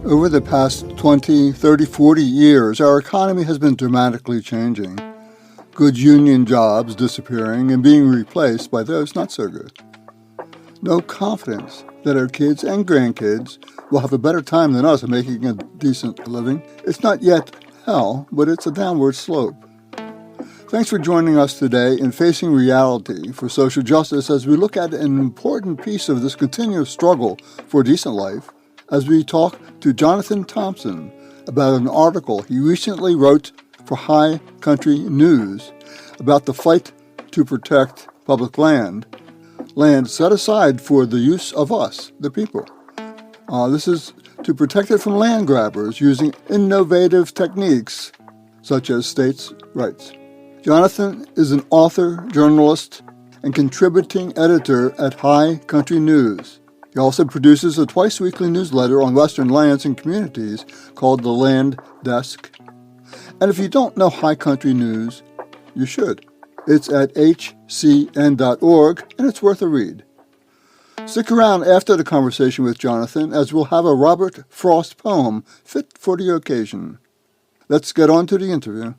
Over the past 20, 30, 40 years, our economy has been dramatically changing. Good union jobs disappearing and being replaced by those not so good. No confidence that our kids and grandkids will have a better time than us in making a decent living. It's not yet hell, but it's a downward slope. Thanks for joining us today in Facing Reality for Social Justice as we look at an important piece of this continuous struggle for a decent life as we talk to Jonathon Thompson about an article he recently wrote for High Country News about the fight to protect public land set aside for the use of us, the people. This is to protect it from land grabbers using innovative techniques such as states' rights. Jonathon is an author, journalist, and contributing editor at High Country News. He also produces a twice-weekly newsletter on Western lands and communities called The Land Desk. And if you don't know High Country News, you should. It's at hcn.org, and it's worth a read. Stick around after the conversation with Jonathon, as we'll have a Robert Frost poem fit for the occasion. Let's get on to the interview.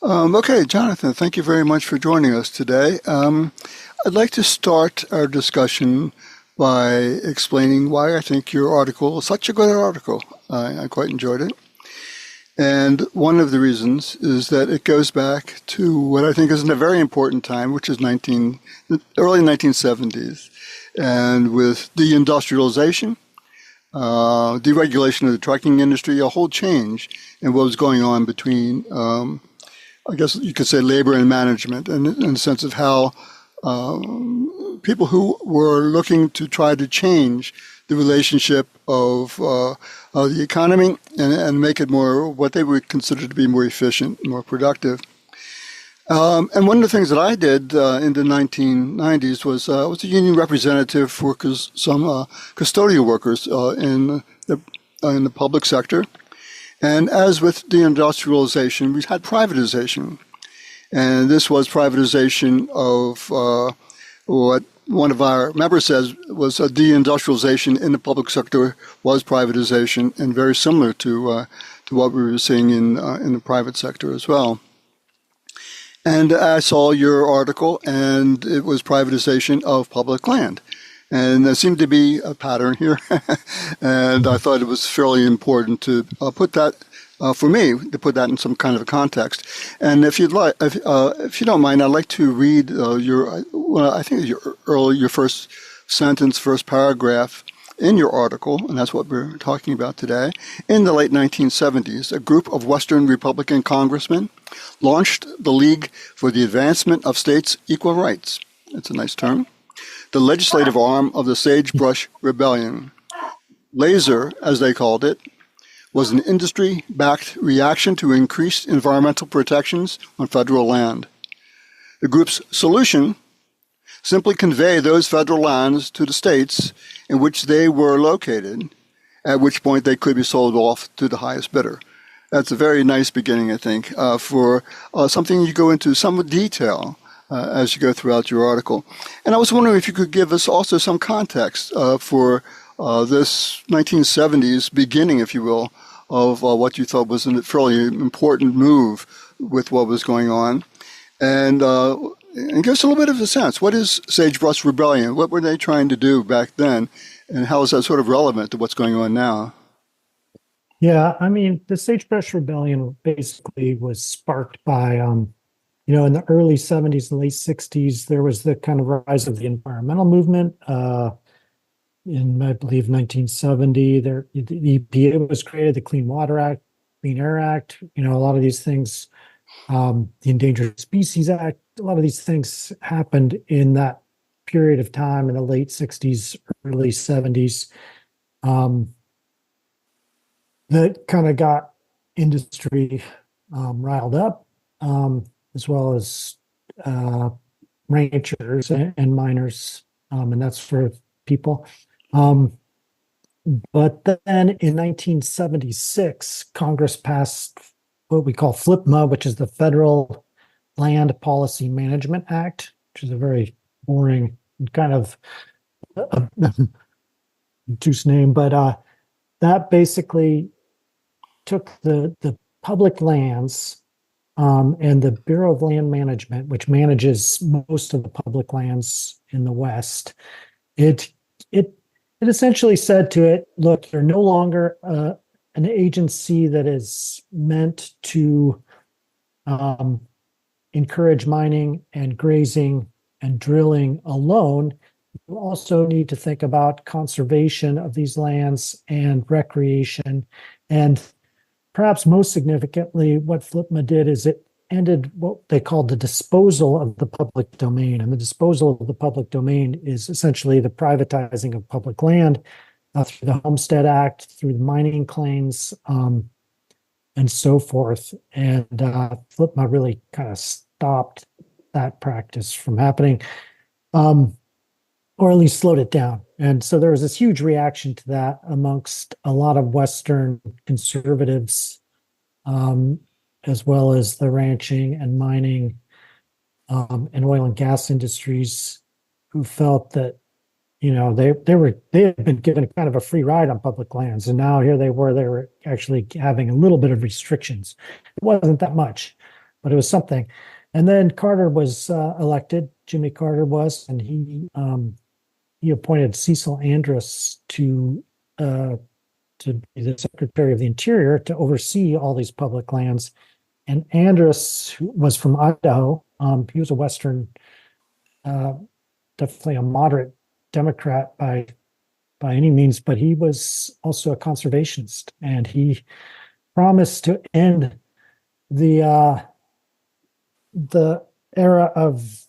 Okay, Jonathon, thank you very much for joining us today. I'd like to start our discussion by explaining why I think your article is such a good article. I quite enjoyed it. And one of the reasons is that it goes back to what I think is a very important time, which is the early 1970s. And with deindustrialization, deregulation of the trucking industry, a whole change in what was going on between I guess you could say labor and management, and in the sense of how people who were looking to try to change the relationship of the economy and make it more what they would consider to be more efficient, more productive. And one of the things that I did in the 1990s was I was a union representative for some custodial workers in the public sector. And as with deindustrialization, we had privatization. And this was privatization of what one of our members says was a deindustrialization in the public sector was privatization, and very similar to what we were seeing in the private sector as well. And I saw your article, and it was privatization of public land. And there seemed to be a pattern here, and I thought it was fairly important to put that, for me, to put that in some kind of a context. And if you'd like, if you don't mind, I'd like to read your first sentence, first paragraph in your article, and that's what we're talking about today. In the late 1970s, a group of Western Republican congressmen launched the League for the Advancement of States' Equal Rights. It's a nice term. The legislative arm of the Sagebrush Rebellion. LASER, as they called it, was an industry-backed reaction to increased environmental protections on federal land. The group's solution: simply convey those federal lands to the states in which they were located, at which point they could be sold off to the highest bidder. That's a very nice beginning, I think, for something you go into some detail as you go throughout your article. And I was wondering if you could give us also some context for this 1970s beginning, if you will, of what you thought was a fairly important move with what was going on. And give us a little bit of a sense. What is Sagebrush Rebellion? What were they trying to do back then? And how is that sort of relevant to what's going on now? Yeah, I mean, the Sagebrush Rebellion basically was sparked by in the early 70s and late 60s, there was the kind of rise of the environmental movement. In, I believe, 1970, the EPA was created, the Clean Water Act, Clean Air Act, a lot of these things, the Endangered Species Act, a lot of these things happened in that period of time in the late 60s, early 70s. That kind of got industry riled up, as well as ranchers and miners, and that's for people. But then in 1976, Congress passed what we call FLPMA, which is the Federal Land Policy Management Act, which is a very boring kind of obtuse name, but that basically took the public lands and the Bureau of Land Management, which manages most of the public lands in the West. It it it essentially said to it, look, you're no longer an agency that is meant to um, encourage mining and grazing and drilling alone. You also need to think about conservation of these lands and recreation. And perhaps most significantly, what FLPMA did is it ended what they called the disposal of the public domain. And the disposal of the public domain is essentially the privatizing of public land through the Homestead Act, through the mining claims, and so forth. And FLPMA really kind of stopped that practice from happening, or at least slowed it down. And so there was this huge reaction to that amongst a lot of Western conservatives, as well as the ranching and mining and oil and gas industries, who felt that, you know, they had been given kind of a free ride on public lands, and now here they were actually having a little bit of restrictions. It wasn't that much, but it was something. And then Carter was elected. Jimmy Carter was, and he appointed Cecil Andrus to be the Secretary of the Interior to oversee all these public lands. And Andrus, who was from Idaho, he was a Western, definitely a moderate Democrat by any means, but he was also a conservationist, and he promised to end the era of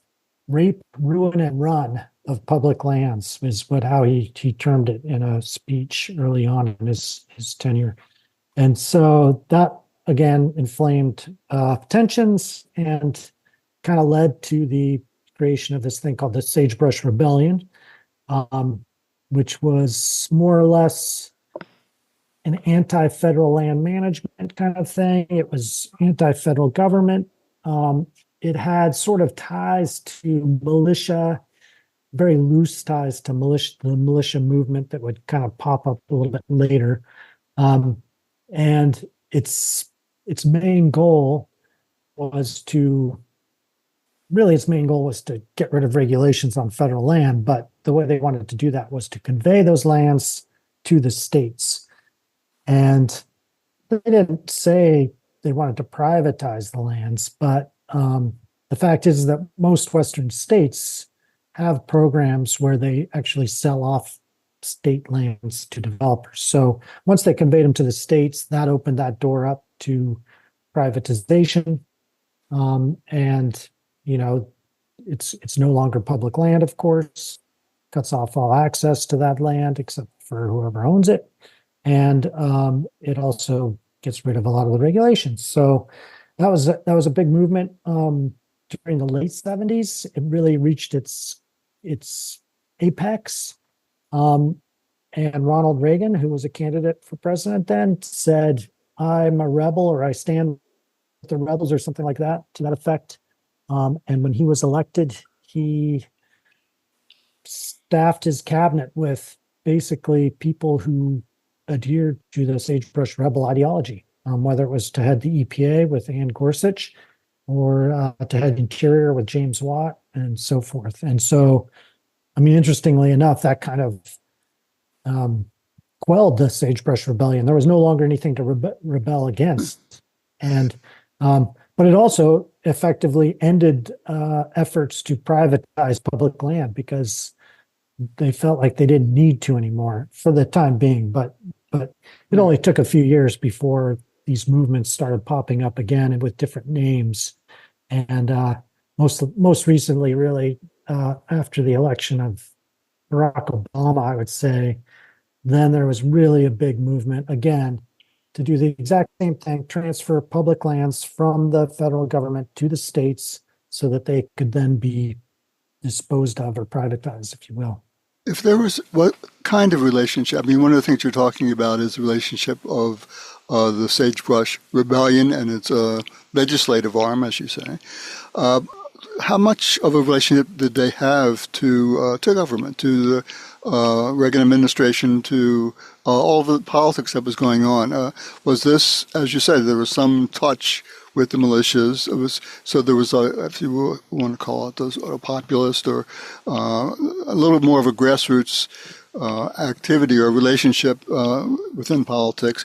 rape, ruin, and run of public lands, is how he termed it in a speech early on in his tenure. And so that again inflamed tensions and kind of led to the creation of this thing called the Sagebrush Rebellion, which was more or less an anti-federal land management kind of thing. It was anti-federal government. It had sort of ties to militia, very loose ties to the militia movement that would kind of pop up a little bit later. And its main goal was to get rid of regulations on federal land, but the way they wanted to do that was to convey those lands to the states. And they didn't say they wanted to privatize the lands, but the fact is that most Western states have programs where they actually sell off state lands to developers. So once they conveyed them to the states, that opened that door up to privatization. And, you know, it's no longer public land, of course, cuts off all access to that land except for whoever owns it. And it also gets rid of a lot of the regulations. So that was a big movement during the late 70s. It really reached its apex. And Ronald Reagan, who was a candidate for president then, said, "I'm a rebel," or "I stand with the rebels," or something like that, to that effect. And when he was elected, he staffed his cabinet with basically people who adhered to the sagebrush rebel ideology, whether it was to head the EPA with Ann Gorsuch or to head Interior with James Watt and so forth. And so, I mean, interestingly enough, that kind of quelled the Sagebrush Rebellion. There was no longer anything to rebel against. And but it also effectively ended efforts to privatize public land because they felt like they didn't need to anymore for the time being. But it only took a few years before these movements started popping up again and with different names. And most recently, really, after the election of Barack Obama, I would say, then there was really a big movement again to do the exact same thing, transfer public lands from the federal government to the states so that they could then be disposed of or privatized, if you will. If there was, what kind of relationship? I mean, one of the things you're talking about is the relationship of the Sagebrush Rebellion and its legislative arm, as you say, how much of a relationship did they have to government, to the Reagan administration, to all the politics that was going on? Was this, as you said, there was some touch with the militias? There was if you want to call it, those populist or a little more of a grassroots activity or relationship within politics.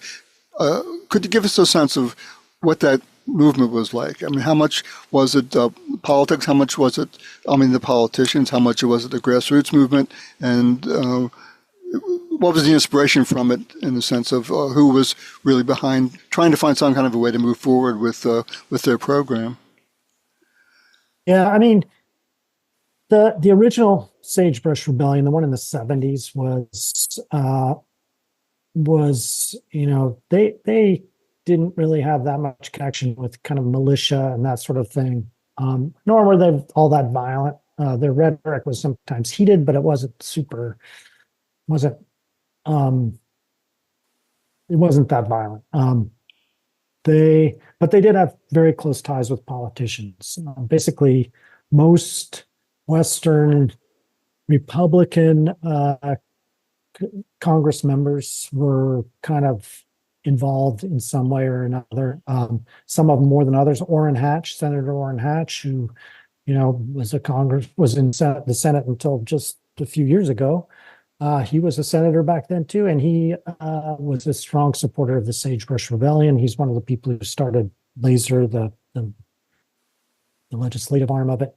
Could you give us a sense of what that movement was like? I mean, how much was it politics? How much was it, the politicians? How much was it the grassroots movement? And what was the inspiration from it in the sense of who was really behind trying to find some kind of a way to move forward with their program? Yeah, I mean, the original Sagebrush Rebellion, the one in the 70s, they didn't really have that much connection with kind of militia and that sort of thing, nor were they all that violent. Their rhetoric was sometimes heated, but it wasn't it wasn't that violent. But they did have very close ties with politicians. Basically, most Western Republican Congress members were kind of involved in some way or another. Some of them more than others. Senator Orrin Hatch, who was in the Senate until just a few years ago. He was a senator back then too, and he was a strong supporter of the Sagebrush Rebellion. He's one of the people who started Laser, the legislative arm of it.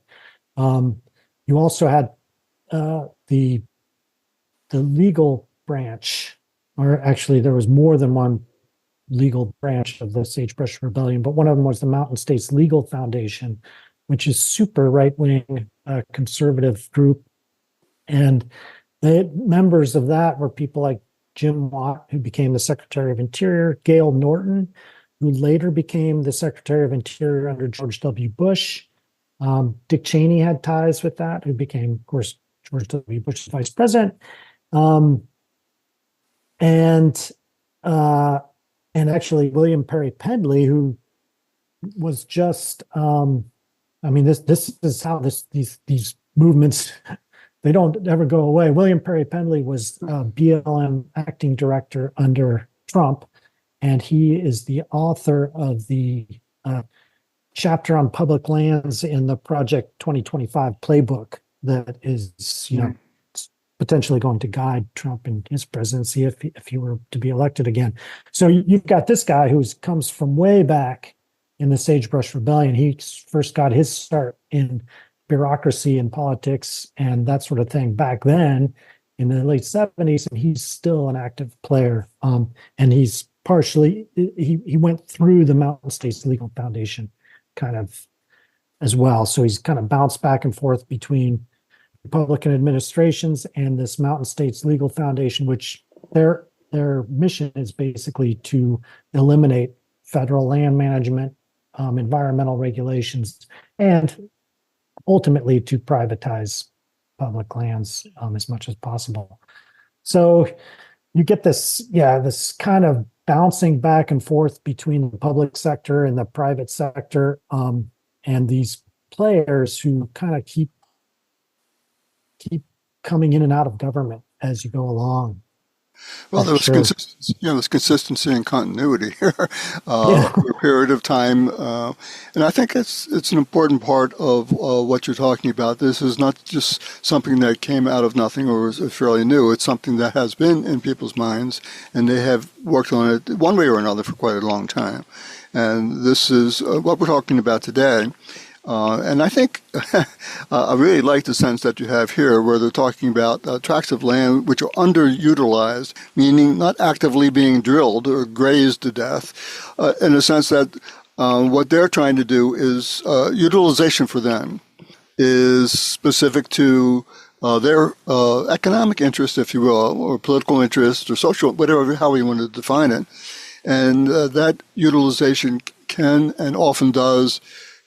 You also had the legal branch, or actually there was more than one legal branch of the Sagebrush Rebellion, but one of them was the Mountain States Legal Foundation, which is super right-wing conservative group. And the members of that were people like Jim Watt, who became the Secretary of Interior, Gail Norton, who later became the Secretary of Interior under George W. Bush. Dick Cheney had ties with that, who became, of course, George W. Bush's vice president. And actually William Perry Pendley, who was just, this is how these movements, they don't ever go away. William Perry Pendley was BLM acting director under Trump, and he is the author of the chapter on public lands in the Project 2025 playbook that is, potentially going to guide Trump in his presidency if he were to be elected again. So you've got this guy who comes from way back in the Sagebrush Rebellion. He first got his start in bureaucracy and politics and that sort of thing back then in the late 70s, and he's still an active player. And he's he went through the Mountain States Legal Foundation kind of as well. So he's kind of bounced back and forth between Republican administrations and this Mountain States Legal Foundation, which their mission is basically to eliminate federal land management, environmental regulations, and ultimately to privatize public lands as much as possible. So you get this kind of bouncing back and forth between the public sector and the private sector, and these players who kind of keep coming in and out of government as you go along. Well, there was consistency and continuity here for a period of time, and I think it's an important part of what you're talking about. This is not just something that came out of nothing or is fairly new. It's something that has been in people's minds, and they have worked on it one way or another for quite a long time. And this is what we're talking about today. And I think I really like the sense that you have here where they're talking about tracts of land which are underutilized, meaning not actively being drilled or grazed to death, in a sense that what they're trying to do is utilization for them is specific to their economic interest, if you will, or political interest or social, whatever, how you want to define it. And that utilization can and often does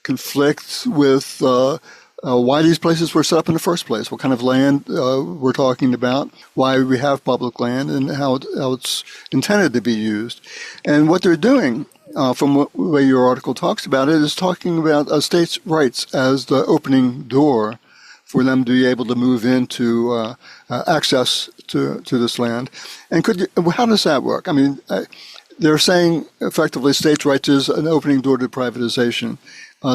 conflict with why these places were set up in the first place, what kind of land we're talking about, why we have public land, and how it's intended to be used. And what they're doing from the way your article talks about it, is talking about states' rights as the opening door for them to be able to move into access to this land. And how does that work? I mean, they're saying effectively states' rights is an opening door to privatization.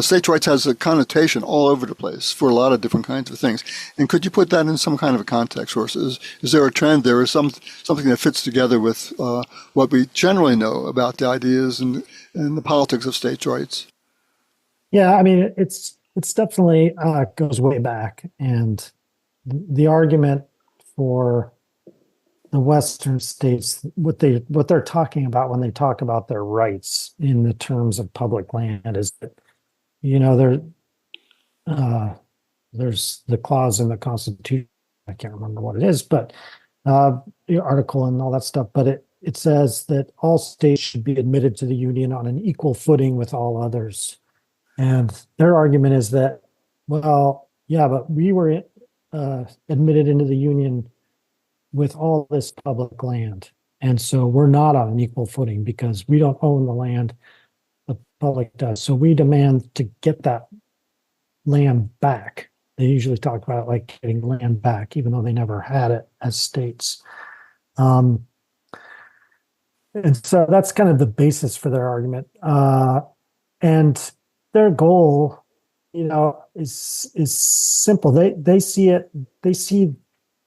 States' rights has a connotation all over the place for a lot of different kinds of things. And could you put that in some kind of a context for us? Is there a trend there, or something that fits together with what we generally know about the ideas and the politics of states' rights? Yeah, I mean, it's definitely goes way back. And the argument for the Western states, what they're talking about when they talk about their rights in the terms of public land is that, there's the clause in the Constitution. I can't remember what it is, but the article and all that stuff. But it says that all states should be admitted to the Union on an equal footing with all others. And their argument is that, well, yeah, but we were admitted into the Union with all this public land. And so we're not on an equal footing because we don't own the land, the public does. So we demand to get that land back. They usually talk about it like getting land back, even though they never had it as states. And so that's kind of the basis for their argument. And their goal, is simple. They see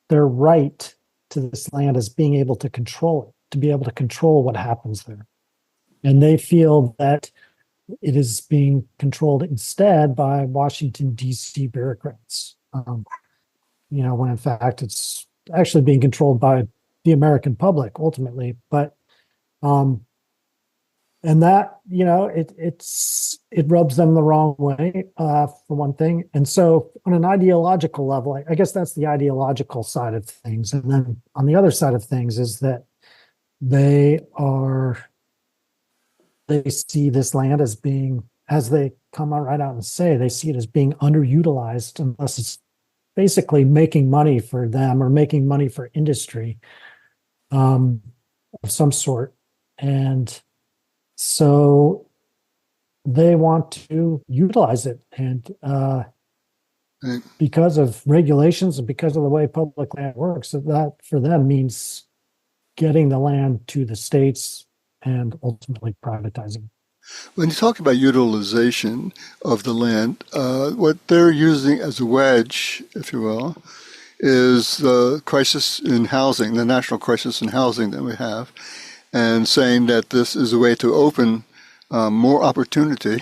their right to this land as being able to control it, to be able to control what happens there. And they feel that it is being controlled instead by Washington, D.C. bureaucrats. When in fact it's actually being controlled by the American public ultimately. But and that, it rubs them the wrong way, for one thing. And so on an ideological level, I guess that's the ideological side of things. And then on the other side of things is that they see this land as being, as they come out right out and say, they see it as being underutilized unless it's basically making money for them or making money for industry of some sort. And so they want to utilize it. And because of regulations and because of the way public land works, that for them means getting the land to the states and ultimately privatizing. When you talk about utilization of the land, what they're using as a wedge, if you will, is the crisis in housing, the national crisis in housing that we have, and saying that this is a way to open more opportunity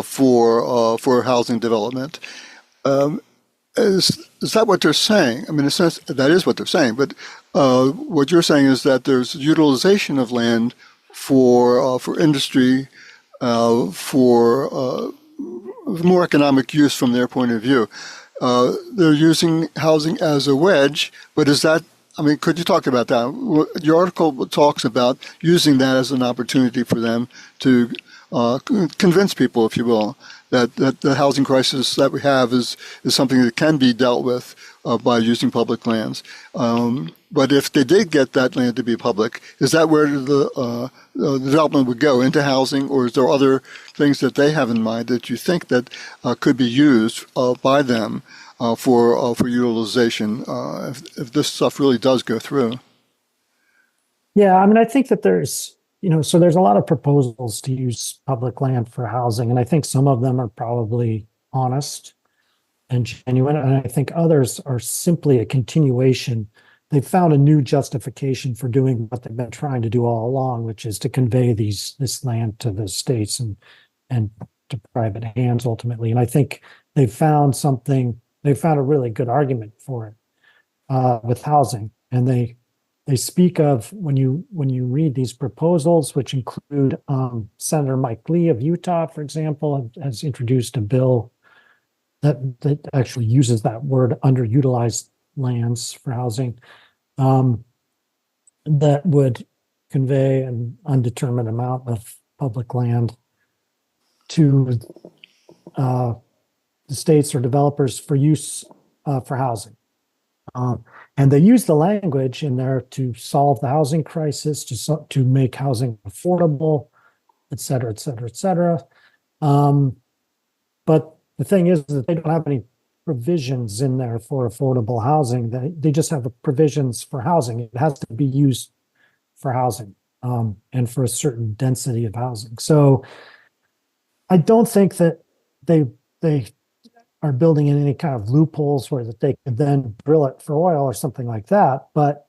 for housing development. Is that what they're saying? I mean, in a sense, that is what they're saying. But what you're saying is that there's utilization of land for industry, for more economic use from their point of view. They're using housing as a wedge, but is that? I mean, could you talk about that? Your article talks about using that as an opportunity for them to convince people, if you will, that the housing crisis that we have is something that can be dealt with by using public lands. But if they did get that land to be public, is that where the development would go, into housing, or is there other things that they have in mind that you think that could be used by them for utilization if this stuff really does go through? Yeah, I mean, I think that there's a lot of proposals to use public land for housing, and I think some of them are probably honest and genuine, and I think others are simply a continuation. They've found a new justification for doing what they've been trying to do all along, which is to convey this land to the states and to private hands ultimately. And I think they've found a really good argument for it with housing, and they speak of, when you read these proposals, which include Senator Mike Lee of Utah, for example, has introduced a bill that actually uses that word, underutilized lands for housing, that would convey an undetermined amount of public land to the states or developers for use for housing. And they use the language in there to solve the housing crisis, to make housing affordable, et cetera, et cetera, et cetera. But the thing is that they don't have any provisions in there for affordable housing. They just have provisions for housing. It has to be used for housing, and for a certain density of housing. So I don't think that they are building in any kind of loopholes where that they could then drill it for oil or something like that. But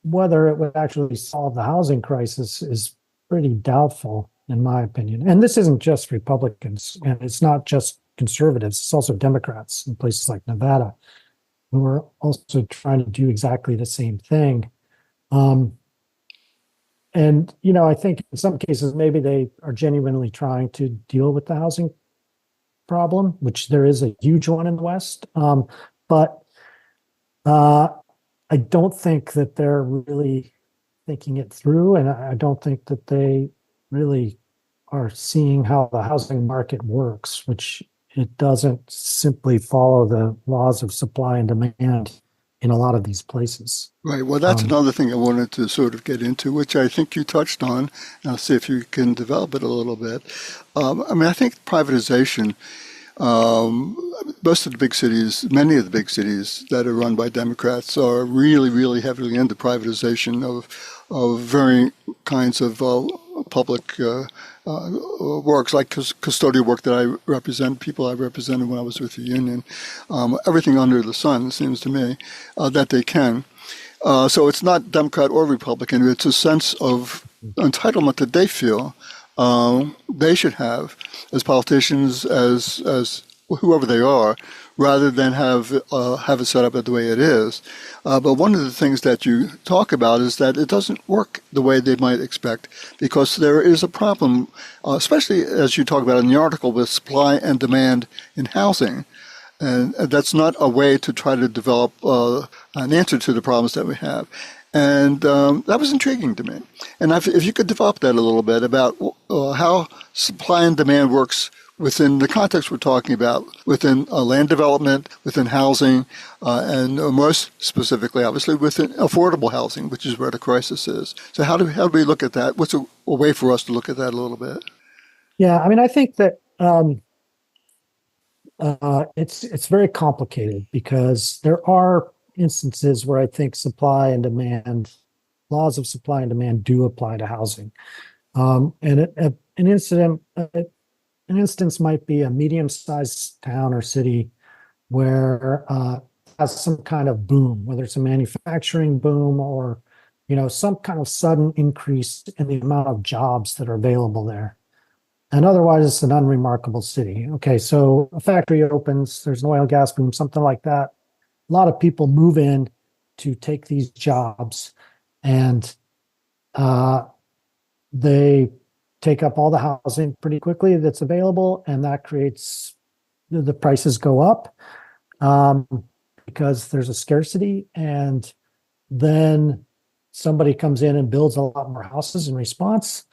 whether it would actually solve the housing crisis is pretty doubtful, in my opinion. And this isn't just Republicans, and it's not just conservatives. It's also Democrats in places like Nevada who are also trying to do exactly the same thing. And, I think in some cases, maybe they are genuinely trying to deal with the housing problem, which there is a huge one in the West. But I don't think that they're really thinking it through. And I don't think that they really are seeing how the housing market works, which it doesn't simply follow the laws of supply and demand in a lot of these places. Right. Well, that's another thing I wanted to sort of get into, which I think you touched on. And I'll see if you can develop it a little bit. I think privatization, most of the big cities, many of the big cities that are run by Democrats are really, really heavily into privatization of varying kinds of public works, like custodial work that I represent, people I represented when I was with the union, everything under the sun, it seems to me, that they can. So it's not Democrat or Republican. It's a sense of entitlement that they feel they should have as politicians, as whoever they are, rather than have it set up the way it is. But one of the things that you talk about is that it doesn't work the way they might expect, because there is a problem, especially as you talk about in the article, with supply and demand in housing. And that's not a way to try to develop an answer to the problems that we have. And that was intriguing to me. And if you could develop that a little bit about how supply and demand works within the context we're talking about, within land development, within housing, and most specifically, obviously, within affordable housing, which is where the crisis is. So how do we look at that? What's a way for us to look at that a little bit? Yeah, I think that it's very complicated, because there are instances where I think laws of supply and demand do apply to housing. And an instance might be a medium-sized town or city where has some kind of boom, whether it's a manufacturing boom or some kind of sudden increase in the amount of jobs that are available there. And otherwise, it's an unremarkable city. Okay, so a factory opens, there's an oil and gas boom, something like that. A lot of people move in to take these jobs, and they take up all the housing pretty quickly that's available, and that creates the prices go up because there's a scarcity. And then somebody comes in and builds a lot more houses in response.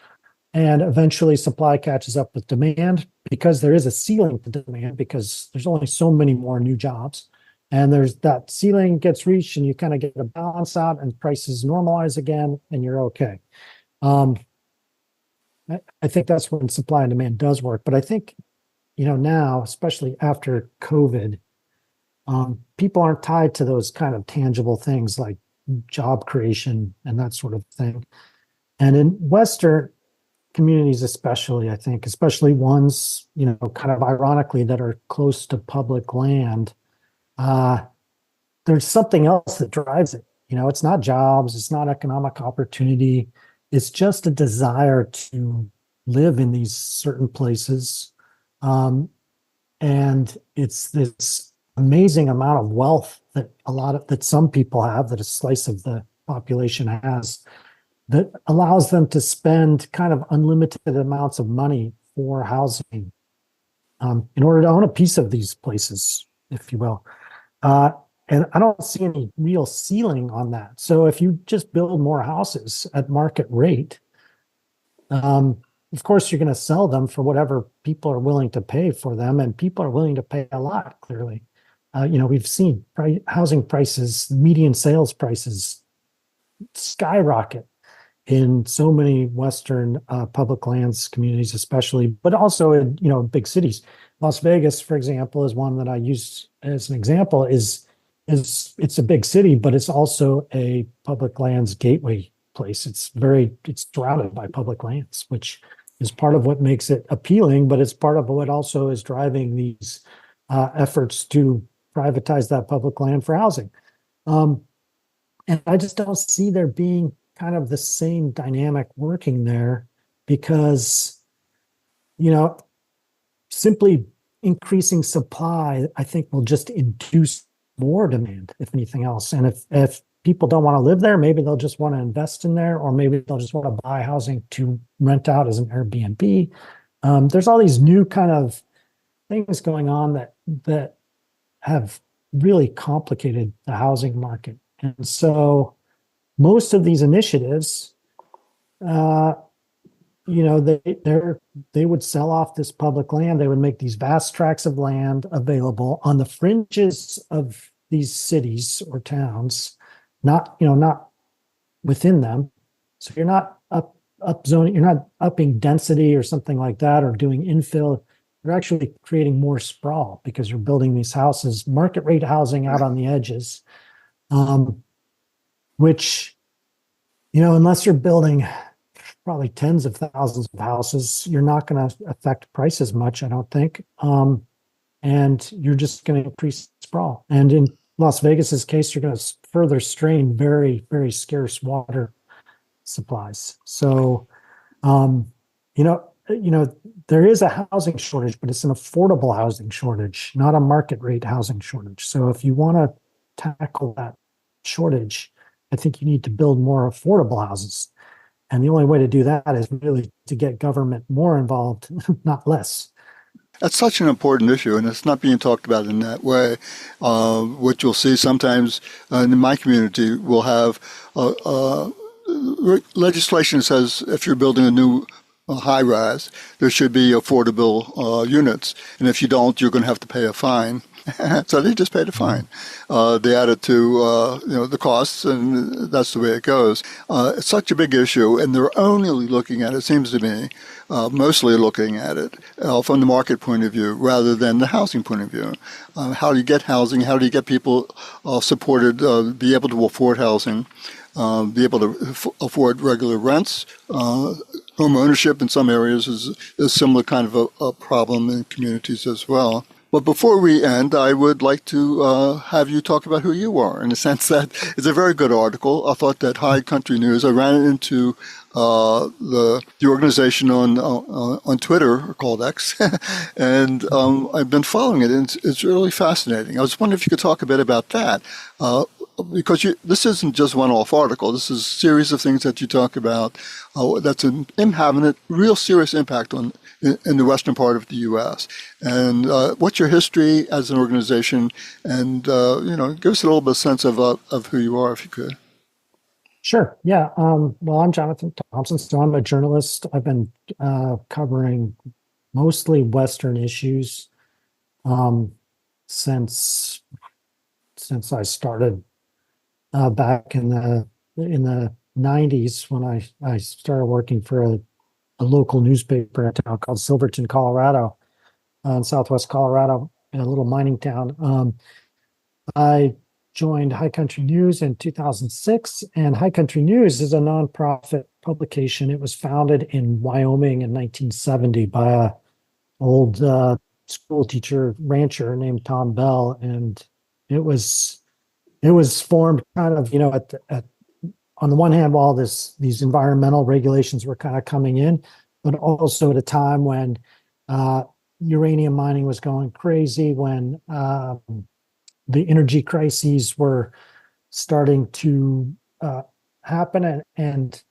And eventually supply catches up with demand, because there is a ceiling to demand, because there's only so many more new jobs. And there's that ceiling gets reached, and you kind of get a balance out, and prices normalize again, and you're okay. I think that's when supply and demand does work. But I think, now, especially after COVID, people aren't tied to those kind of tangible things like job creation and that sort of thing. And in Western communities, especially, I think, especially ones, kind of ironically, that are close to public land, there's something else that drives it. It's not jobs, it's not economic opportunity. It's just a desire to live in these certain places. And it's this amazing amount of wealth that some people have, that a slice of the population has, that allows them to spend kind of unlimited amounts of money for housing in order to own a piece of these places, if you will. And I don't see any real ceiling on that. So if you just build more houses at market rate, of course, you're going to sell them for whatever people are willing to pay for them, and people are willing to pay a lot, clearly. We've seen housing prices, median sales prices skyrocket in so many Western public lands communities, especially, but also in, big cities. Las Vegas, for example, is one that I use as an example. Is it's a big city, but it's also a public lands gateway place. It's surrounded by public lands, which is part of what makes it appealing, but it's part of what also is driving these efforts to privatize that public land for housing. And I just don't see there being kind of the same dynamic working there because, simply increasing supply, I think will just induce more demand, if anything else. And if people don't want to live there, maybe they'll just want to invest in there, or maybe they'll just want to buy housing to rent out as an Airbnb. There's all these new kind of things going on that have really complicated the housing market. And so most of these initiatives, they would sell off this public land. They would make these vast tracts of land available on the fringes of these cities or towns, not within them. So you're not up zoning, you're not upping density or something like that, or doing infill. You're actually creating more sprawl because you're building these houses, market rate housing out on the edges, which, unless you're building probably tens of thousands of houses, you're not going to affect prices much, I don't think. And you're just going to increase sprawl. And in Las Vegas's case, you're going to further strain very, very scarce water supplies. So, there is a housing shortage, but it's an affordable housing shortage, not a market rate housing shortage. So if you want to tackle that shortage, I think you need to build more affordable houses. And the only way to do that is really to get government more involved, not less. That's such an important issue, and it's not being talked about in that way. What you'll see sometimes in my community, we'll have legislation that says if you're building a new high rise, there should be affordable units, and if you don't, you're going to have to pay a fine. So they just pay the fine. They add it to the costs, and that's the way it goes. It's such a big issue, and they're only looking at it, seems to me, mostly looking at it from the market point of view rather than the housing point of view. How do you get housing? How do you get people supported, be able to afford housing, be able to afford regular rents? Home ownership in some areas is a similar kind of a problem in communities as well. But before we end, I would like to have you talk about who you are, in the sense that it's a very good article. I thought that High Country News, I ran into the organization on Twitter, called X, and I've been following it, and it's really fascinating. I was wondering if you could talk a bit about that, because this isn't just one-off article. This is a series of things that you talk about that's having a real serious impact in the western part of the U.S. And what's your history as an organization? And give us a little bit of sense of who you are, if you could. Sure. Yeah. Well, I'm Jonathon Thompson, so I'm a journalist. I've been covering mostly Western issues since I started back in the 90s, when I started working for a local newspaper in a town called Silverton, Colorado, in southwest Colorado, in a little mining town. I joined High Country News in 2006, and High Country News is a nonprofit publication. It was founded in Wyoming in 1970 by an old school teacher rancher named Tom Bell, and it was formed kind of on the one hand, while these environmental regulations were kind of coming in, but also at a time when uranium mining was going crazy, when the energy crises were starting to happen, and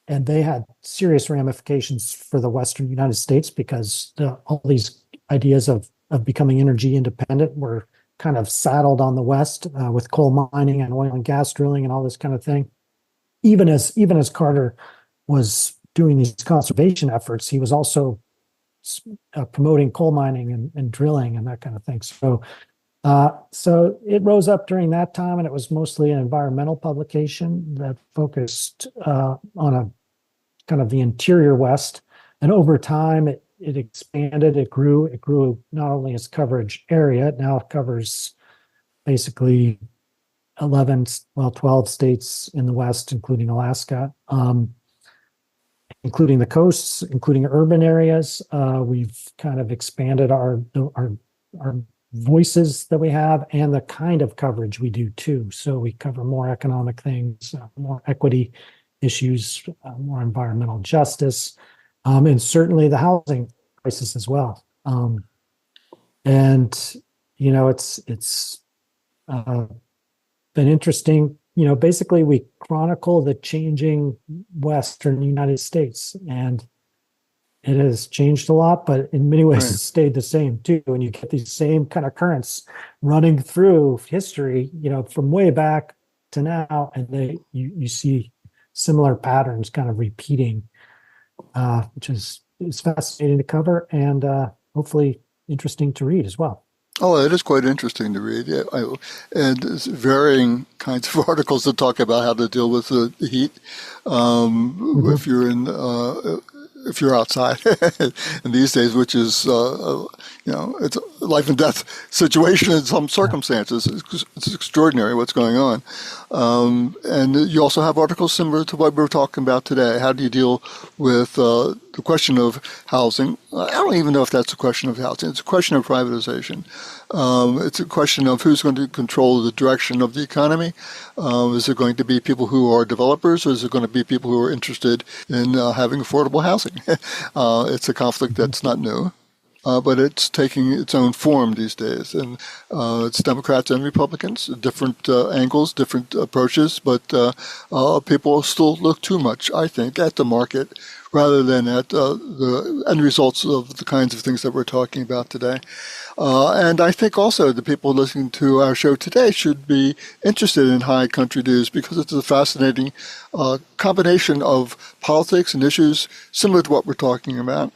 they had serious ramifications for the Western United States, because all these ideas of becoming energy independent were kind of saddled on the West with coal mining and oil and gas drilling and all this kind of thing. Even as Carter was doing these conservation efforts, he was also promoting coal mining and drilling and that kind of thing. So So it rose up during that time, and it was mostly an environmental publication that focused on a kind of the interior West. And over time, it expanded, it grew. It grew not only its coverage area, it now covers basically 12 states in the West, including Alaska, including the coasts, including urban areas. We've kind of expanded our voices that we have and the kind of coverage we do too. So we cover more economic things, more equity issues, more environmental justice, and certainly the housing crisis as well. And you know, it's been interesting. You know, basically we chronicle the changing Western United States, and it has changed a lot, but in many ways it's stayed the same too. And you get these same kind of currents running through history, you know, from way back to now, and you see similar patterns kind of repeating, which is fascinating to cover and hopefully interesting to read as well. Oh, it is quite interesting to read. Yeah, and there's varying kinds of articles that talk about how to deal with the heat. If you're if you're outside, and these days, which is it's a life and death situation in some circumstances. It's extraordinary what's going on. And you also have articles similar to what we're talking about today. How do you deal with the question of housing? I don't even know if that's a question of housing. It's a question of privatization. It's a question of who's going to control the direction of the economy. Is it going to be people who are developers, or is it going to be people who are interested in having affordable housing? It's a conflict that's not new. But it's taking its own form these days. And it's Democrats and Republicans, different angles, different approaches, but people still look too much, I think, at the market rather than at the end results of the kinds of things that we're talking about today. And I think also the people listening to our show today should be interested in high country news because it's a fascinating combination of politics and issues similar to what we're talking about,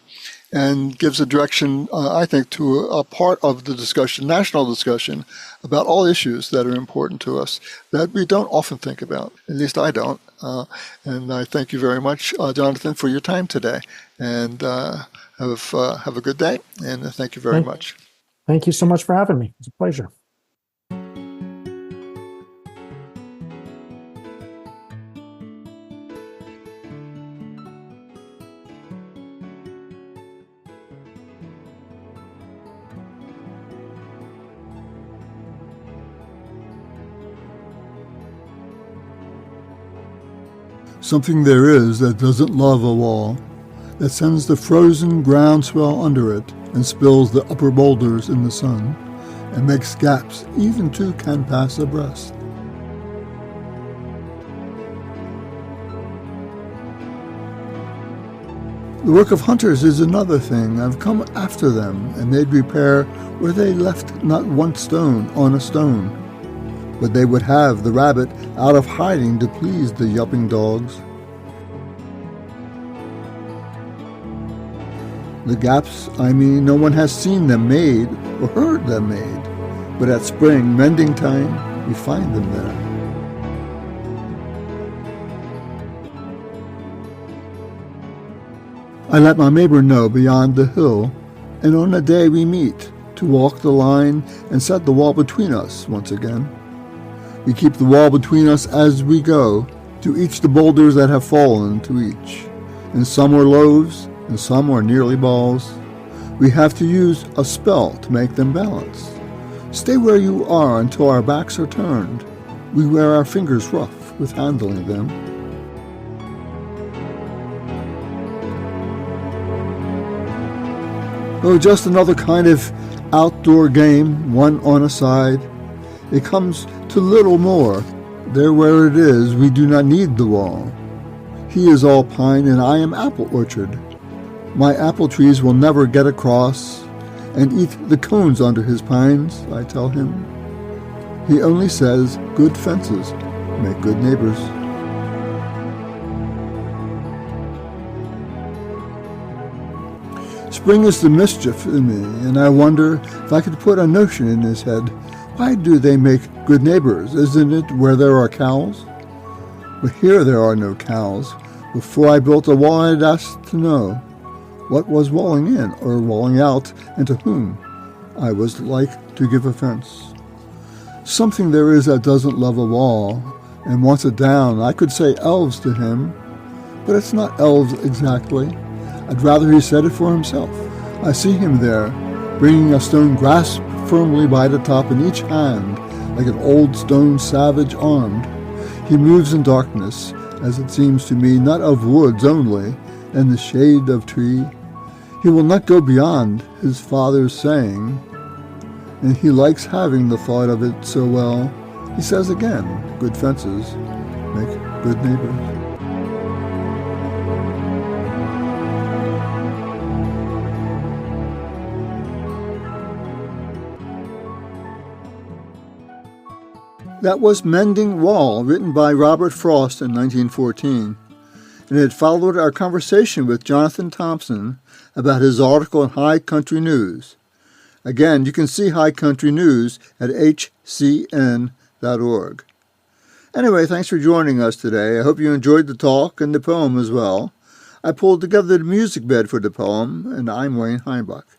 and gives a direction, I think, to a part of the discussion, national discussion, about all issues that are important to us that we don't often think about. At least I don't. And I thank you very much, Jonathon, for your time today. And have a good day, and thank you very much. Thank you so much for having me. It's a pleasure. Something there is that doesn't love a wall, that sends the frozen groundswell under it and spills the upper boulders in the sun, and makes gaps even two can pass abreast. The work of hunters is another thing. I've come after them and made repair where they left not one stone on a stone. But they would have the rabbit out of hiding to please the yelping dogs. The gaps, I mean, no one has seen them made or heard them made, but at spring mending time, we find them there. I let my neighbor know beyond the hill, and on a day we meet to walk the line and set the wall between us once again. We keep the wall between us as we go, to each the boulders that have fallen to each. And some are loaves, and some are nearly balls. We have to use a spell to make them balance. Stay where you are until our backs are turned. We wear our fingers rough with handling them. Oh, just another kind of outdoor game, one on a side. It comes to little more. There where it is, we do not need the wall. He is all pine and I am apple orchard. My apple trees will never get across and eat the cones under his pines, I tell him. He only says good fences make good neighbors. Spring is the mischief in me, and I wonder if I could put a notion in his head. Why do they make good neighbors? Isn't it where there are cows? But here there are no cows. Before I built a wall, I'd asked to know what was walling in or walling out, and to whom I was like to give offense. Something there is that doesn't love a wall and wants it down. I could say elves to him, but it's not elves exactly. I'd rather he said it for himself. I see him there, bringing a stone grasped firmly by the top in each hand, like an old stone savage armed. He moves in darkness, as it seems to me, not of woods only, and the shade of tree. He will not go beyond his father's saying, and he likes having the thought of it so well. He says again, good fences make good neighbors. That was Mending Wall, written by Robert Frost in 1914, and it followed our conversation with Jonathon Thompson about his article in High Country News. Again, you can see High Country News at hcn.org. Anyway, thanks for joining us today. I hope you enjoyed the talk and the poem as well. I pulled together the music bed for the poem, and I'm Wayne Heimbach.